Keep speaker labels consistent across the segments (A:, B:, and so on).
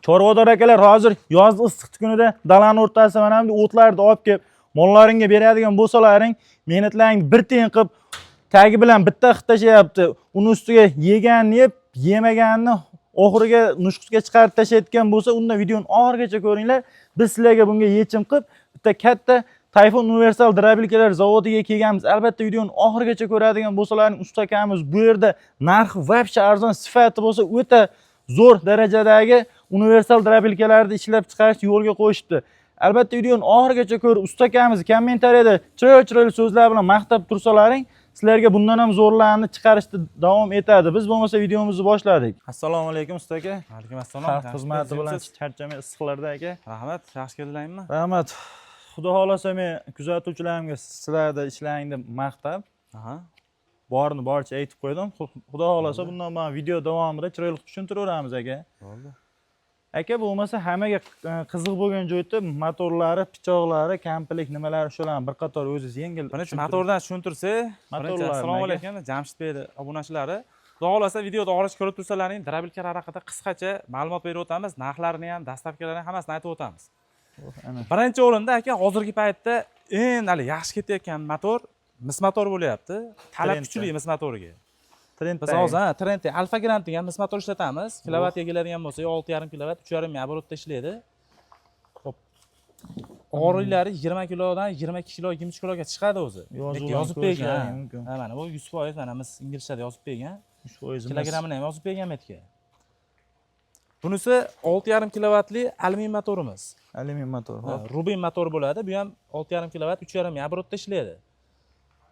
A: Chorvador akalar hozir yoz issiq kunida dalani o'rtasida mana bu o'tlarni olib kelib mollaringga beradigan bo'lsalaring, mehnatlaringni bir tiyin qilib tagi bilan bitta qilib tashlayapti. Uni ustiga yeganni yeb, yemaganni oxiriga nushqusga chiqarib tashlayotgan bo'lsa, unda videoni oxirigacha ko'ringlar. Biz sizlarga bunga yechim qilib bitta katta Tayfun Universal Drabilkalar zavodiga kelganmiz. Albatta videoni oxirigacha ko'radigan bo'lsalaring, usta akamiz bu yerda narxi vobshe arzon, sifati bo'lsa o'ta zo'r darajadagi universal drabilkalarni ishlab chiqarishni yo'lga qo'yishdi. Albatta videoni oxirigacha ko'rib, usta akamiz kommentariyada chiroyli so'zlar bilan maqtab tursalaring, sizlarga bundan ham zo'rlarni chiqarishda davom etadi. Biz bo'lmasa videomizni boshladik. Assalomu alaykum usta aka.
B: Alaykum assalom.
A: Xalq xizmati bilan charchamay issiqlarda aka.
B: Rahmat, yaxshi keldinglarmi?
A: Rahmat. Xudo xolasa men kuzatuvchilarimga sizlarda ishlaring deb maqtab, borini boricha aytib qo'ydim. Xudo xolasa bundan buyon video davomida chiroyli tushuntiraveramiz aka.
B: Bo'ldi.
A: Aka bo'lmasa hammaga qiziq bo'lgan joyda motorlari, pichoqlari, komplet nimalari shularni bir qator o'zingiz yengil.
B: Birinchi motordan tushuntirsak, assalomu alaykum Jamshid Bey obunachilari. Xudo xolasa videoda oxirigacha ko'rib tursalaring, drabilkalar haqida qisqacha ma'lumot berib o'tamiz, narxlarini ham, dastavkalarini hammasini aytib o'tamiz. Birinchi o'rinda aka hozirgi paytda eng yaxshi ketayotgan motor mis motor bo'lyapti. Talab kuchli mis motoriga. Biz hozir Trend Alfa Grant degan mis motor ishlatamiz. Kilovatga keladigan bo'lsa 6,5 kilovat, 3,5 ming оборотda ishlaydi. Xo'p. Og'irliklari 20 kilodan 22 kilo, 23 kiloga chiqadi o'zi. Yozib bergan. Ha, mana bu 100% mana biz inglizchada yozib bergan. 100% kilogrammini ham yozib bergan metga. Bunisi 6,5 kilovatli alyumin motorimiz.
A: Alyumin motor.
B: Rubin motor bo'ladi. Bu ham 6,5 kilovat, 3,5 ming оборотda ishlaydi.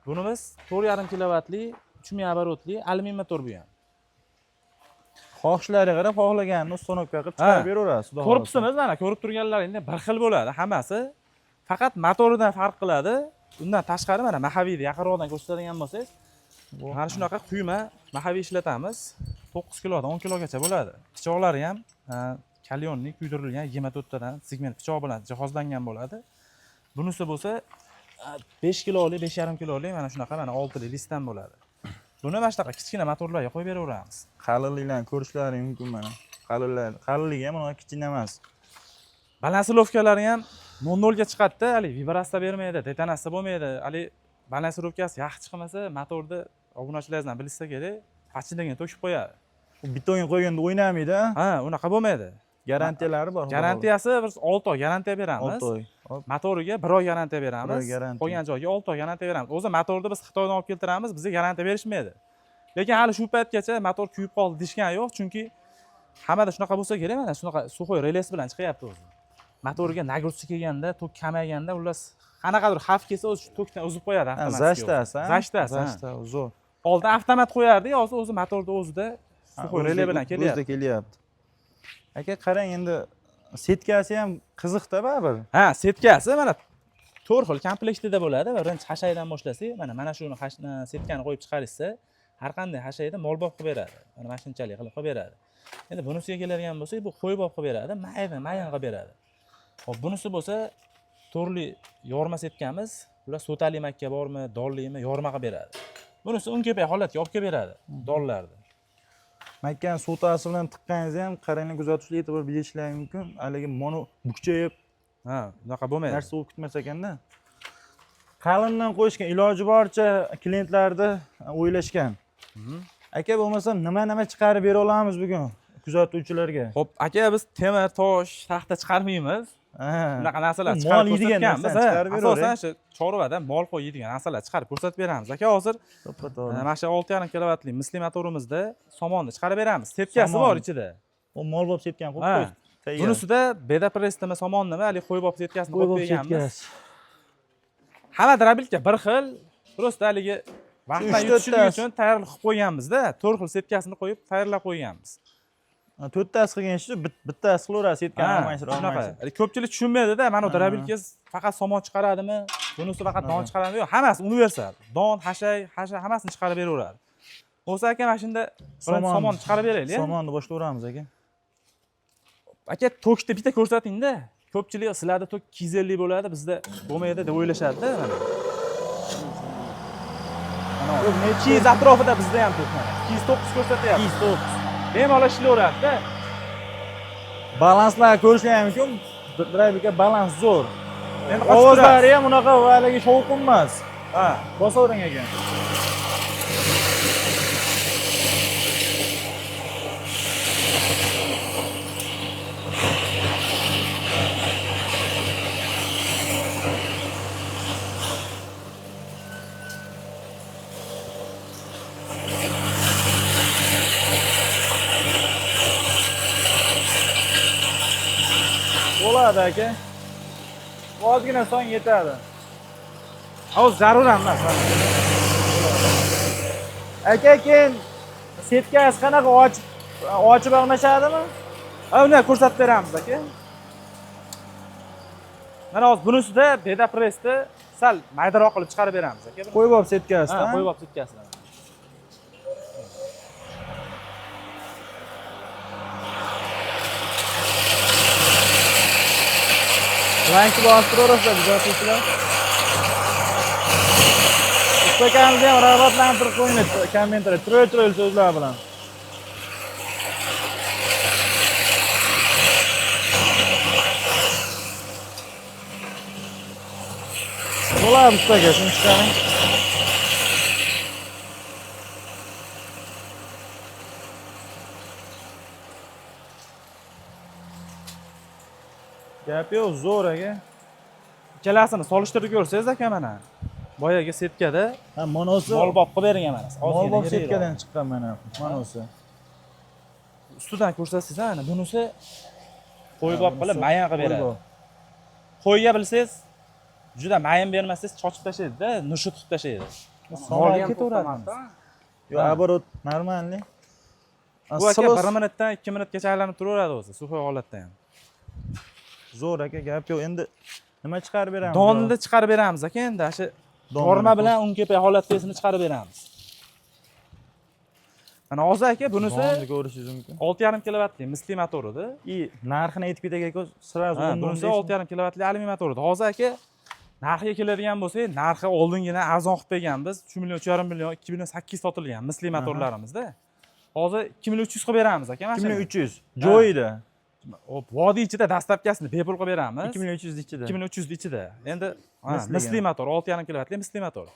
B: Bunimiz 4,5 kilovatli 3000 оборотli alyumin motor bu ham.
A: Xohishlariga qarab, xohlaganini ustonovka qilib chiqarib beraverasiz.
B: Korpusimiz mana ko'rib turganlaringdek bir xil bo'ladi hammasi. Faqat motoridan farq qiladi. Undan tashqari mana Mahaviyni yaqinroqdan ko'rsatadigan bo'lsangiz, mana shunaqa quyma Mahaviy ishlatamiz. 9 kilodan 10 kilogacha bo'ladi. Pichoqlari ham kalyonlik kuydirilgan 24 tadan segment pichoq bilan jihozlangan bo'ladi. Bunisi bo'lsa 5 kiloli, 5,5 kiloli mana shunaqa mana 6 listdan bo'ladi. Buni mana shunaqa kichkina motorlarga qo'yib beraveramiz.
A: Qalinliklarni ko'rishlaring mumkin mana. Qalinligi ham unaqa kichkina emas.
B: Balansirovkalari ham 0 ga chiqadi-da, hali vibratsiya bermaydi, detonasiya bo'lmaydi. Hali balansirovkasi yaxshi chiqmasa, motorni obunachilaringizdan bilsa kerak, pachindaga to'kib qo'yadi.
A: U bitonga qo'yganda o'ynamaydi.
B: Ha, unaqa bo'lmaydi.
A: Garantiyalari bor.
B: Garantiyasi biz 6 oy garantiya beramiz.
A: 6 oy.
B: Motoriga 1 oy garantiya beramiz. Qo'ygan joyga 6 oy garantiya beramiz. O'zi motorni biz Xitoydan olib keltiramiz, bizga garantiya berishmaydi. Lekin hali shu paytgacha motor kuyib qoldi dishgan yo'q, chunki hammada shunaqa bo'lsa kerak, mana shunaqa suxoy rels bilan chiqyapti o'zi. Motoriga nagruzi kelganda, tok kamayganda, ular qanaqadir xavf kelsa o'zi tokdan uzib qo'yadi avtomatik.
A: Zashta, zo'r.
B: Oldin avtomat qo'yardi, hozir o'zi motorda o'zida suxoy rels bilan
A: kelyapti. Aka qarang, endi setkasi ham qiziqda baribir.
B: Ha, setkasi mana 4 xil komplektida bo'ladi. Birinchi hashaydan boshlasak, mana shuni setkani qo'yib chiqarishsa, har qanday hashayda molbob qilib beradi. Mana mashinchalik qilib beradi. Endi bunisiga keladigan bo'lsak, bu qo'ybob qilib beradi, mayin qilib beradi. Xo'p, bunisi bo'lsa turli yorma setkamiz. Ular sotali makka bormi, donlimi, yorma qilib beradi. Bunisi unkepay holatga olib kelib beradi, donlarni.
A: Makkani sotasi bilan tiqqaningizni ham qaranglar, kuzatuvchilar e'tibor berishlari mumkin. Haligi mono bukchayib,
B: unaqa bo'lmaydi.
A: narsa bo'lib ketmas ekanda. Qalindan qo'yishgan iloji boricha klientlarni o'ylashgan. Aka bo'lmasa nima chiqarib bera olamiz bugun kuzatuvchilarga?
B: Xo'p, aka biz temir, tosh, taxta chiqarmaymiz. Bunaqa narsalar
A: chiqarib ko'rsatganmiz.
B: Asosan shu chorvada mol qo'yadigan narsalar chiqarib ko'rsatib beramiz. Aka hozir mana shu 6,5 kilovatli misli motorimizda somonni chiqarib beramiz. Setkasi bor ichida.
A: U molbob setgan qo'yib qo'ydik.
B: Bunisida beda pressdami, somon nima, hali qo'ybob setkasini qo'yib berganmiz. Hamma drabilka bir xil, просто haligi vaqtdan yutishlik uchun tayyorlab qo'yganmiz-da, 4 xil setkasini qo'yib tayyorlab qo'yganmiz.
A: 4 tasi qilgan ishni bittasi qilaverasiz, setkani olmaysiz.
B: Ko'pchilik tushunmaydi-da, mana bu drabilkangiz faqat somon chiqaradimi, bunisi faqat don chiqaradimi? Yo'q, hammasi universal. Don, hashay hammasini chiqarib beraveradi. Bo'lsa aka, mana shunda somon chiqarib beraylik.
A: Somonni boshlayveramiz aka.
B: Aka, tokda bitta ko'rsating-da. Ko'pchilik sizlarda tok 250 bo'ladi, bizda bo'lmaydi deb o'ylashadi-da mana. Yo'q, 200 atrofida bizda ham tok mana. 209 ko'rsatyapti. 209. Bemalol ishlayveradi-da.
A: Balanslar ko'rishlar mumkin. Drayvika balans zo'r.
B: Endi
A: Ovozlari ham unaqa haligi shovqin emas.
B: Ha.
A: Bosavering ekan. Bo'ladi aka. Ozgina son yetadi.
B: Hozir zarur emas.
A: Aka keyin setkasi qanaqa ochib olmashadimi?
B: Ha, uni ko'rsatib beramiz aka. Mana hozir bunisida beda pressni sal maydaroq qilib chiqarib beramiz aka.
A: Qo'yib olib setkasidan.
B: Ha, qo'yib olib setkasidan.
A: Lankni bosib turaverasizlar kuzatuvchilar. Ustakangizni ham rag'batlantirib qo'ying kommentariyada turli so'zlar bilan. Bo'ladi ustaga, shuni chiqaring. Gap yo'q, zo'r aka.
B: Ikkalasini solishtirib ko'rsangiz aka mana. Boyagi setkada
A: Ha, monosi
B: molbob qilib bering mana.
A: molbob setkadan chiqqan mana monosi.
B: Ustidan ko'rsatsangiz mana bunisi qo'ybob qilib mayin qilib beradi. Qo'yga bilsangiz juda mayin bermasangiz chochib tashlaydi-da, nushi tutib tashlaydi. Molga ketaveradi.
A: Yo'q, оборот нормальный.
B: Bu aka 1 minutdan 2 minutgacha aylanib turaveradi o'zi, suxoy holatda ham.
A: Zo'r aka, gap yo'q. Endi nima chiqarib beramiz?
B: Donni chiqarib beramiz aka, endi shu forma bilan un kepak holatdasini chiqarib beramiz. Mana hozir aka bunisi
A: ko'rishingiz mumkin.
B: 6,5 kilovatli misli motor edi.
A: Narxini aytib ketay aka, sразу
B: Bunisi 6,5 kilovatli alyumin motor edi. Hozir aka narxiga keladigan bo'lsak, narxi oldingina arzon qilib berganmiz. 3 million, 3,5 million, 2 million 800 sotilgan misli motorlarimizda. Hozir 2 million 300 qilib beramiz aka, mana
A: 2 million 300 joyida.
B: Vodiy ichida dastlabkasini bepul qilib beramiz.
A: 2 million 300 ichida.
B: 2 million 300 ichida. Endi misli motor, 6,5 kilovatli misli motor.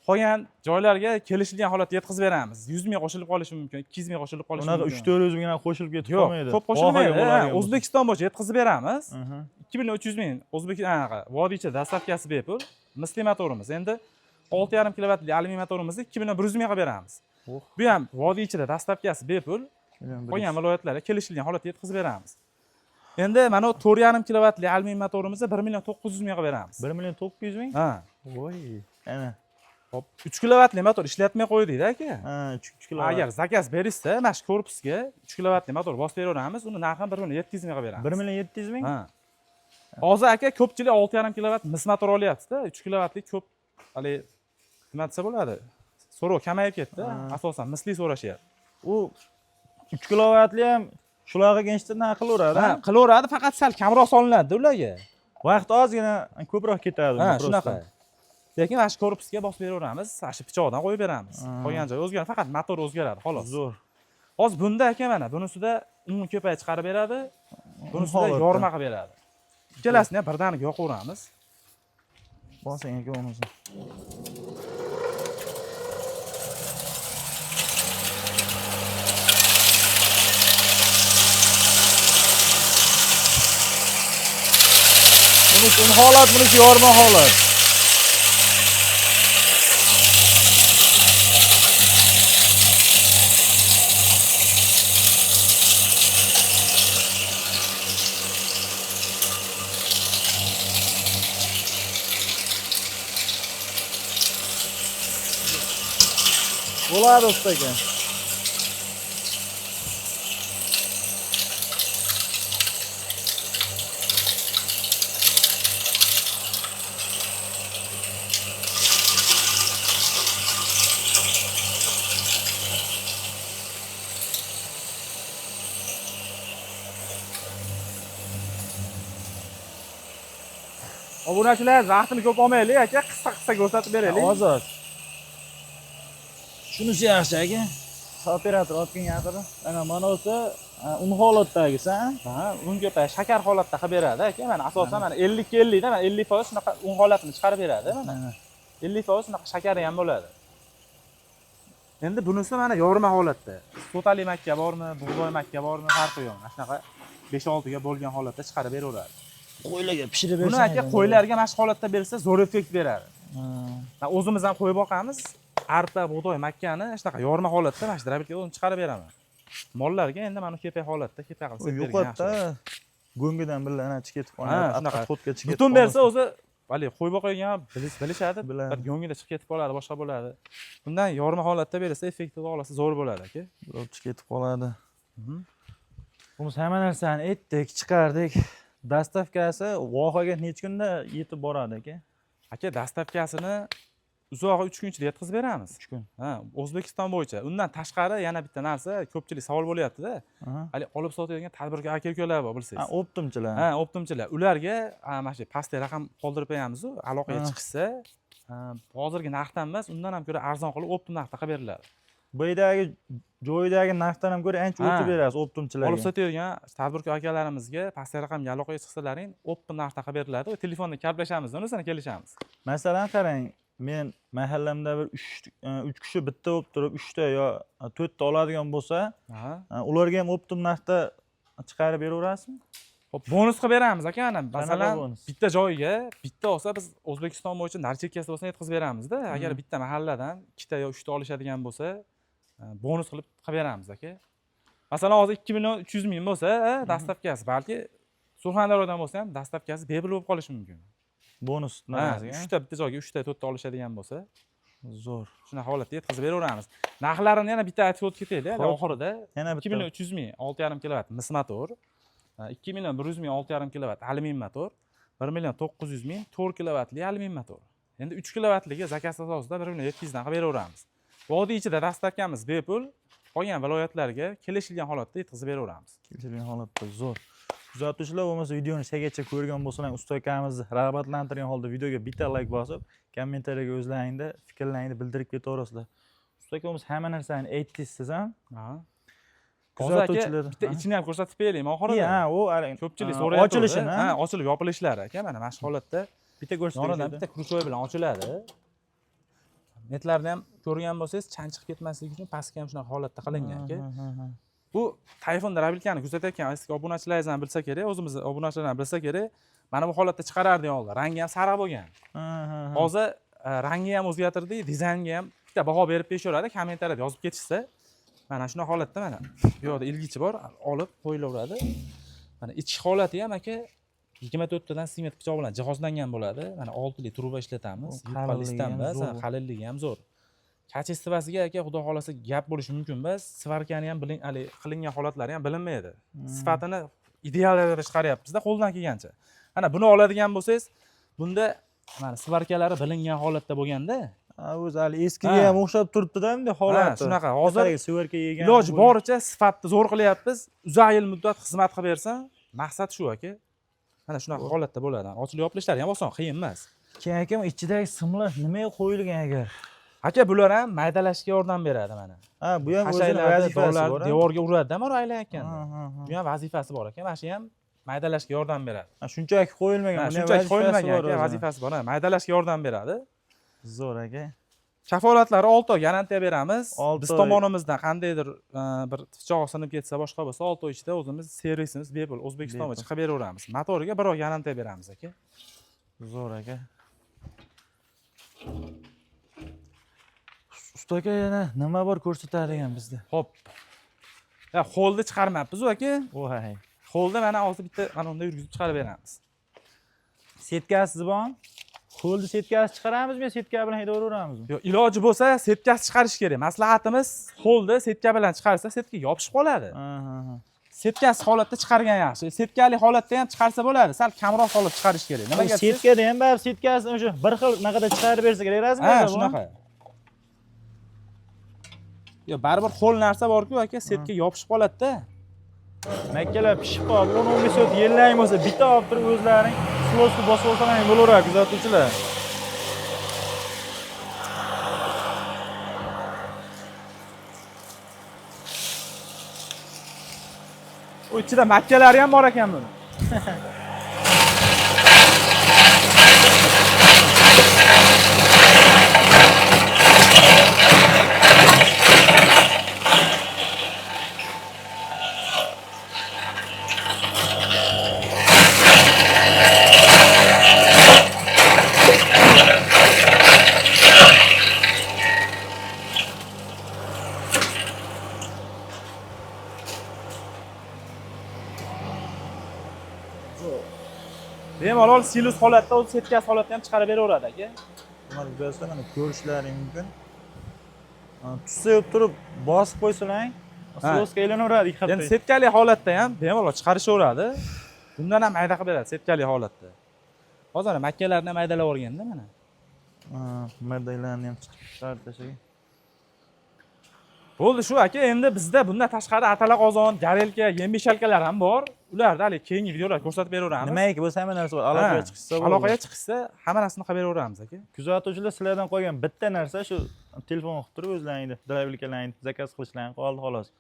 B: Qolgan joylarga kelishilgan holatda yetkazib beramiz. 100 ming qo'shilib qolishi mumkin, 200 ming qo'shilib qolishi mumkin.
A: Unaqa 3-400 mingdan qo'shilib ketib qolmaydi.
B: Ko'p qo'shilmaydi. O'zbekiston bo'yicha yetkazib beramiz. 2 million 300 ming anaqa vodiy ichida dastlabkasi bepul misli motorimiz. Endi 6,5 kilovatli alyumin motorimizni 2 million 100 ming qilib beramiz. Bu ham vodiy ichida dastlabkasi bepul. Qolgan viloyatlarga kelishilgan holatda yetkazib beramiz. Endi mana 4,5 kilovatli alyumin motorimizni 1 million 900 ming qilib beramiz.
A: 1 million 900 ming?
B: Ha.
A: Voy, ana.
B: Hop, 3 kilovatli motor ishlatmay qo'ydik-da aka.
A: Ha, 3 kilovat.
B: Agar zakaz berishsa, mana shu korpusga 3 kilovatli motor bosib beraveramiz, uni narxini 1 million 700 ming qilib beramiz.
A: 1 million 700 ming?
B: Ha. Hozir aka ko'pchilik 6,5 kilovat mis motor olyapti-da, 3 kilovatli ko'p hali nima desa bo'ladi? So'rov kamayib ketdi, asosan misli so'rashyapti.
A: U 3 kilovatli ham shularga genchda nima qilaveradi?
B: Ha, qilaveradi, faqat sal kamroq solinadi ularga.
A: Vaqt ozgina ko'proq ketadi.
B: Ha, shunaqa. Lekin mana shu korpusga bosib beraveramiz, mana shu pichoqdan qo'yib beramiz. Qolgan joy o'zgaradi, faqat motor o'zgaradi, xolos.
A: Zo'r.
B: Hozir bunda aka mana bunisida un ko'payib chiqarib beradi, bunisida yorma qilib beradi. Ikkalasini ham birdaniga yoqaveramiz.
A: Bosing aka unisi. Bunisi un holat, bunisi yorma holat. Bo'ladi usta aka.
B: Obunachilar vaqtini ko'p olmaylik aka, qisqa ko'rsatib beraylik.
A: Ozod. Shunisi yaxshi aka. Operator olib kelgan haqida. Ana monosi Un holatdagisi,
B: Ha, unga pay shakar holatda qilib beradi aka. Mana asosan mana 50 ga 50 da, mana 50% shunaqa un holatini chiqarib beradi mana. 50% shunaqa shakari ham bo'ladi. Endi bunisi mana yorma holatda. Sotali makka bormi, bug'doy makka bormi, farqi yo'q. Mana shunaqa 5-6 ga bo'lgan holatda chiqarib beraveradi.
A: Qo'ylarga pishirib bersa.
B: Buni aka qo'ylarga mana shu holatda bersa zo'r effekt beradi. O'zimiz ham qo'yib boqamiz. Arpa, bug'doy makkani shunaqa yorma holatda mana shu drabilkaga o'zim chiqarib beraman. Mollarga endi mana kepak holatda kepak qilib bergan.
A: Yo'qotda go'ngidan birga anachi ketib qoladi.
B: Shunaqa
A: xotga chiqib.
B: Butun bersa o'zi vali qo'yib boqilgan bilishadi. Bir go'ngida chiqib ketib qoladi, boshqa bo'ladi. Bundan yorma holatda bersa effekti olasa zo'r bo'ladi aka.
A: Chiqib ketib qoladi. Buni hamma narsani etdik, chiqardik. Dastavkasi vohaga necha kunda yetib boradi aka?
B: Aka, dastavkasini uzog'i 3 kun ichida yetkazib beramiz.
A: 3 kun.
B: Ha, O'zbekiston bo'yicha. Undan tashqari yana bitta narsa, ko'pchilik savol bo'lyapti-da. Hali olib sotadigan tadbirkor aka-ukalar bor, bilsangiz.
A: Optimchilar.
B: Ha, optimchilar. Ularga mana shu pastga raqam qoldirib qo'yamiz-ku, aloqaga chiqsa, hozirgi narxdan emas, undan ham ko'ra arzon qilib optim narxda qilib beriladi.
A: Bu yerdagi joyidagi narxdan ham ko'ra ancha o'tib berasiz optimchilarga.
B: Olib sotadigan tadbirkor akalarimizga pastga raqamga aloqaga chiqsalaring, optim narxda qilib beriladi. Telefonda gaplashamiz, unisini kelishamiz.
A: Masalan, qarang, men mahallamda bir 3 kishi bitta bo'lib turib 3 ta yo 4 ta oladigan bo'lsa, ularga ham optim narxda chiqarib beraverasizmi?
B: Hop, bonus qilib beramiz aka. Mana masalan, bitta joyga bitta olsa biz O'zbekiston bo'yicha narchetkasi bo'lsa yetkazib beramiz-da. Agar bitta mahalladan 2 ta yo 3 ta olishadigan bo'lsa, bonus qilib beramiz aka. Masalan, hozir 2 million 300 ming bo'lsa, dastavkasi balki Surxondaryodan bo'lsa ham dastavkasi bepul bo'lib qolishi mumkin.
A: Bonus
B: narsaga. 3 ta bitta joyga 3 ta 4 ta olishadigan bo'lsa,
A: zo'r.
B: Shuna holatda yetkazib beraveramiz. Narxlarini yana bitta aytib o'tib ketaylik. Oxirida 2 million 300 ming 6,5 kW mis motor, 2 million 100 ming 6,5 kW alyumin motor, 1 million 900 ming 4 kW alyumin motor. Endi 3 kW zakaz asosida 1 million 700 dan qilib beraveramiz. Vodiy ichida dastavkamiz bepul, qolgan viloyatlarga kelishilgan holatda yetkazib beraveramiz.
A: Kelishilgan holatda zo'r. Kuzatuvchilar bo'lmasa videoni hechagacha ko'rgan bo'lsalar, usta akamizni rag'batlantirgan holda videoga bitta like bosib, kommentariyaga o'zlaringni fikrlaringni bildirib ketaverasizlar. Usta akamiz hamma narsani aytdingiz siz ham.
B: Kuzatuvchilar bitta ichini ham ko'rsatib beraylik oxirida.
A: Ha, u
B: ko'pchilik so'rayapti.
A: Ochilishini,
B: ochilib yopilishlari aka, mana shu holatda
A: bitta ko'rsatib
B: bitta krushoy bilan ochiladi. Netlarni ham ko'rgan bo'lsangiz, chanchiqib ketmasligi uchun pastga ham shunaqa holatda qilingan aka. Bu Tayfun drabilkani kuzatayotgan eski obunachilaringiz ham bilsa kerak, o'zimiz obunachilar ham bilsa kerak. Mana bu holatda chiqarardik oldin. Rangi ham sariq bo'lgan. Hozir rangi ham o'zgartirdik, dizaynga ham bitta baho berib berishaveradi, kommentariyada yozib ketishsa. Mana shuna holatda mana bu yerda ilgichi bor, olib qo'yilaveradi. Mana ichki holati ham aka 24 tadan simet pichoq bilan jihozlangan bo'ladi. Mana 6 li truba ishlatamiz. Yupqalisdan emas, qalilligi ham zo'r. Kachestivasiga aka xudo xolasa gap bo'lishi mumkin emas. Svarkani ham qilingan holatlari ham bilinmaydi. Sifatini ideal darajada chiqaryapmiz-da qo'ldan kelgancha. Mana buni oladigan bo'lsangiz, bunda mana svarkalari bilingan holatda bo'lganda,
A: o'zi hali eskiga ham o'xshab turibdi-da endi holati.
B: Shunaqa. Hozir
A: svarka yegan.
B: Iloji boricha sifatni zo'r qilyapmiz. Uzoq yil muddat xizmat qilib bersa, maqsad shu aka. Mana shunaqa holatda bo'ladi. Ochilib yopilishlari ham oson, qiyin emas.
A: Keyin akam ichidagi simlar nimaga qo'yilgan agar?
B: Aka, bular ham maydalashga yordam beradi mana.
A: Ha, bu ham o'zining vazifasi bor.
B: Devorga uradi-da, mana aylanayotganda. Bu ham vazifasi bor ekan. Mana shu ham maydalashga yordam beradi.
A: Shunchaki qo'yilmagan,
B: shunchaki qo'yilmagan aka, vazifasi bor. Maydalashga yordam beradi.
A: Zo'r aka.
B: Kafolatlari 6 oy garantiya beramiz. Biz tomonimizdan qandaydir bir pichoq sinib ketsa, boshqa bo'lsa 6 oy ichida o'zimiz servisimiz bepul O'zbekiston bo'yicha qilib beraveramiz. Motoriga 1 oy garantiya beramiz aka.
A: Zo'r aka. Usta aka, yana nima bor ko'rsatadigan bizda?
B: Xo'p. Ya, holni chiqarmayapmiz aka.
A: Voy.
B: Holda mana hozir bitta mana unda yurgizib chiqarib beramiz.
A: Setkasi bormi? Holni setkasi chiqaramizmi, setka bilan haydayveramizmi?
B: Yo'q, iloji bo'lsa setkasi chiqarish kerak. Maslahatimiz holni setka bilan chiqarsa, setka yopishib qoladi. Setkasi holatda chiqargan yaxshi. Setkali holatda ham chiqarsa bo'ladi. Sal kamroq holatda chiqarish kerak.
A: Nimaga? Setkada ham baribir setkasini o'sha bir xil naqada chiqarib bersa kerak, rasmi?
B: Ha, shunaqa. Yo, baribir ho'l narsa bor-ku aka, setga yopishib qoladi-da.
A: Makkalar pishib qolib, 10-15 soat yellang bo'lsa, bitta olib turib o'zlaring slosni bosib olsalaring bo'laveradi, kuzatuvchilar.
B: U ichida makkalari ham bor ekan buni. Bemalol silus holatda, o'z setkasi holatda ham chiqarib beraveradi aka.
A: Bularni ko'rsa mana ko'rishlaring mumkin. Tushsa yo'q turib bosib qo'ysalang, siloska aylanaveradi ikki
B: Endi setkali holatda ham bemalol chiqarishaveradi. Bundan ham mayda qilib beradi setkali holatda. Hozir makkalarni ham maydalab o'rganda mana.
A: Maydalarni ham chiqarib tashlagan.
B: Bo'ldi shu aka, endi bizda bundan tashqari atala qozon, garelka, yem-beshalkalar ham bor. Ularni hali keyingi videolar ko'rsatib beraveramiz.
A: Nimaiki bo'lsa hamma narsa bor. Aloqaga chiqsa bo'ladi.
B: Aloqaga chiqsa, hamma narsani qilib beraveramiz aka.
A: Kuzatuvchilar sizlardan qolgan bitta narsa shu telefon qilib turib o'zlaringni, drabilkalaringni zakaz qilishlaring qoldi xolos.